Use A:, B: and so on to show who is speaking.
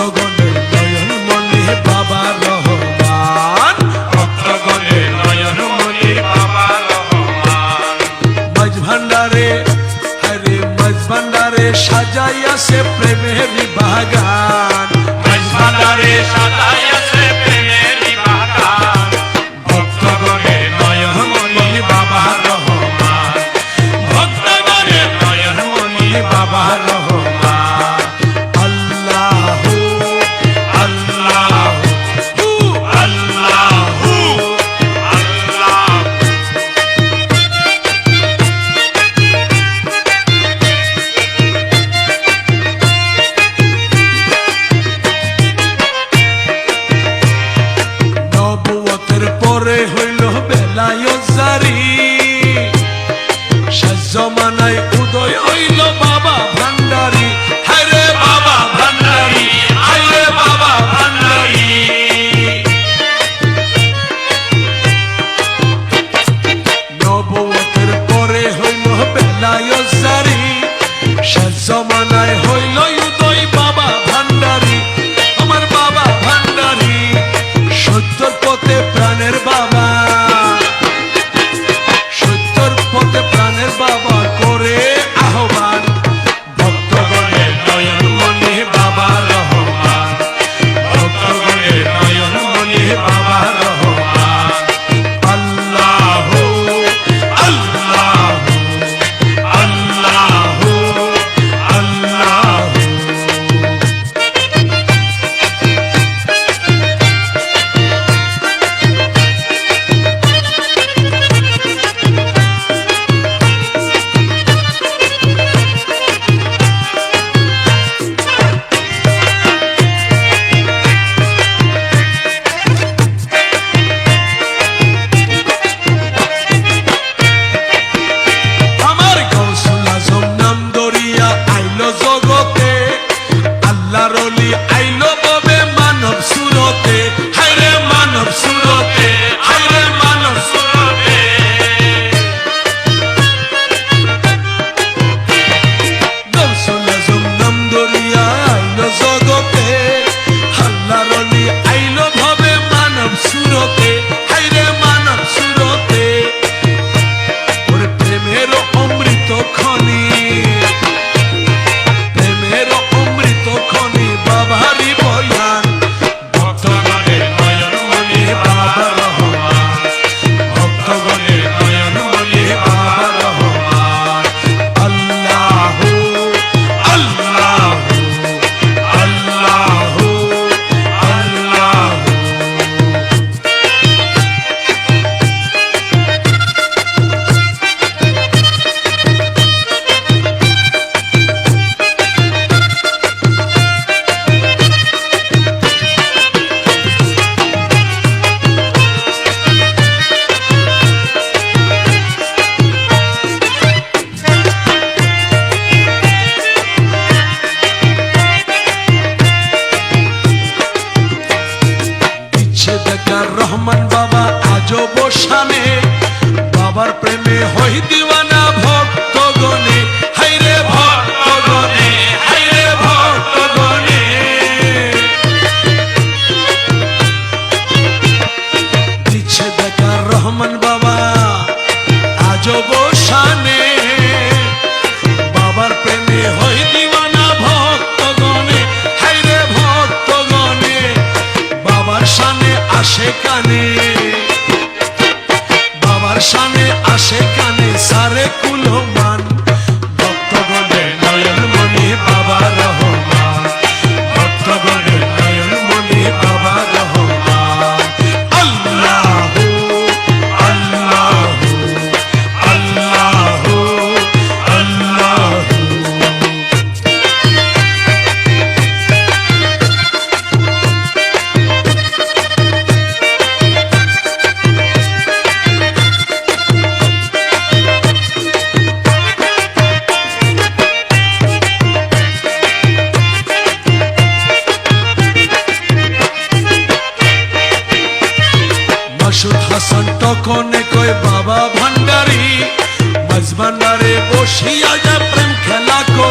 A: ভক্তগণের নয়নমণি বাবা রহমান,
B: ভক্তগণের নয়নমণি বাবা রহমান।
A: মাঝ ভান্ডারে হরে মাঝ ভান্ডারে সাজাইয়াছে প্রেমেরই বাগান,
B: মাঝ ভান্ডারে সাজাইয়াছে প্রেমেরই বাগান। ভক্তগণের নয়নমণি বাবা রহমান, ভক্তগণের নয়নমণি বাবা রহমান।
A: আল্লাহু
B: আল্লাহু আল্লাহু আল্লাহ।
A: নবুয়তের পরে হইল বেলায়েত জারি, শেষ জমানায় উদয় হইল বাবা ভান্ডারি, হায়রে বাবা ভান্ডারি, হায়রে বাবা ভান্ডারি। নবুয়তের পরে হইল বেলায়েত জারি, শেষ জমানায় হইল উদয় বাবা ভান্ডারি, আমার বাবা ভান্ডারি। সত্যর পথে প্রাণের বাবা, সত্যর পথে প্রাণের বাবা করে আহ্বান,
B: ভক্তগণের নয়নমণি বাবা রহমান, ভক্তগণের নয়নমণি বাবা রহমান।
A: আল্লাহু
B: আল্লাহু আল্লাহু আল্লাহু।
A: আমার গৌসুল আজম নাম দরিয়া আইলো জগতে, আল্লাহর ওলি আইলো ববে মানব সুরতে, হায়রে মানব সুরতে, হায়রে মানব সুরতে। গৌসুল আজম নাম দরিয়া আইলো জগতে, আল্লাহর ওলি আইলো ভবে মানব সুরতে, হায়রে মানব সুরতে। ওরে প্রেমের অমৃত খনি, প্রেমের অমৃত খনি বাবারি বয়ান,
B: ভক্তগণের নয়নমণি বাবা রহমান, ভক্তগণের নয়নমণি বাবা রহমান।
A: আল্লাহু
B: আল্লাহু আল্লাহু আল্লাহু।
A: ইচ্ছে দেখার রহমান বাবা আজও বসানে, বাবার প্রেমে হই দিওয়ানা ভক্তগণে, হায়রে ভক্তগণে, হায়রে ভক্তগণে। ইচ্ছে দেখার রহমান বাবা আজও বসানে, বাবার প্রেমে হই দিওয়ানা ভক্তগণে, হায়রে ভক্তগণে। বাবার শানে আসে কানে, বাবার শানে আসে কানে সারে কুলমান, ভক্তগণের নয়নমণি বাবা রহমান, ভক্তগণের নয়নমণি বাবা রহমান। আল্লাহু আল্লাহু আল্লাহু আল্লাহু। মাসুদ হাসান তখনে কয় বাবা ভান্ডারি, মাঝ ভান্ডারে বসিয়া যা প্রেম খেলা করে।